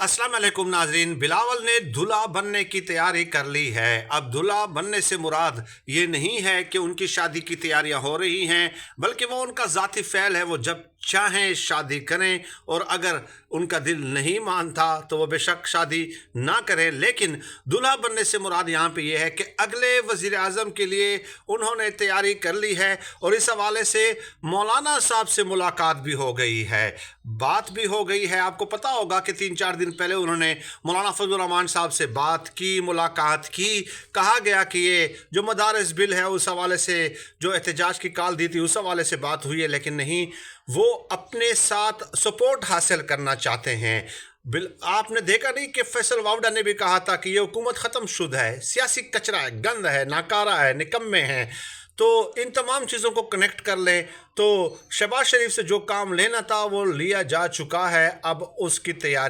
अस्सलाम वालेकुम नाजरीन। बिलावल ने दूल्हा बनने की तैयारी कर ली है। अब दूल्हा बनने से मुराद ये नहीं है कि उनकी शादी की तैयारियां हो रही हैं, बल्कि वो उनका ज़ाती फ़ैल है। वो जब चाहें शादी करें, और अगर उनका दिल नहीं मानता तो वो बेशक शादी ना करें। लेकिन दूल्हा बनने से मुराद यहाँ पे ये है कि अगले वज़ीर आज़म के लिए उन्होंने तैयारी कर ली है, और इस हवाले से मौलाना साहब से मुलाकात भी हो गई है, बात भी हो गई है। आपको पता होगा कि 3-4 दिन पहले उन्होंने मौलाना फजल रहमान साहब से बात की, मुलाकात की। कहा गया कि ये जो मदारस बिल है उस हवाले से जो एहतजाज की कॉल दी थी उस हवाले से बात हुई है, लेकिन नहीं, वो अपने साथ सपोर्ट हासिल करना चाहते हैं। बिल आपने देखा नहीं कि फैसल वावडा ने भी कहा था कि ये हुकूमत ख़त्म शुदा है, सियासी कचरा है, गंद है, नाकारा है, निकम्मे हैं। तो इन तमाम चीज़ों को कनेक्ट कर लें तो शहबाज शरीफ से जो काम लेना था वो लिया जा चुका है। अब उसकी तैयारी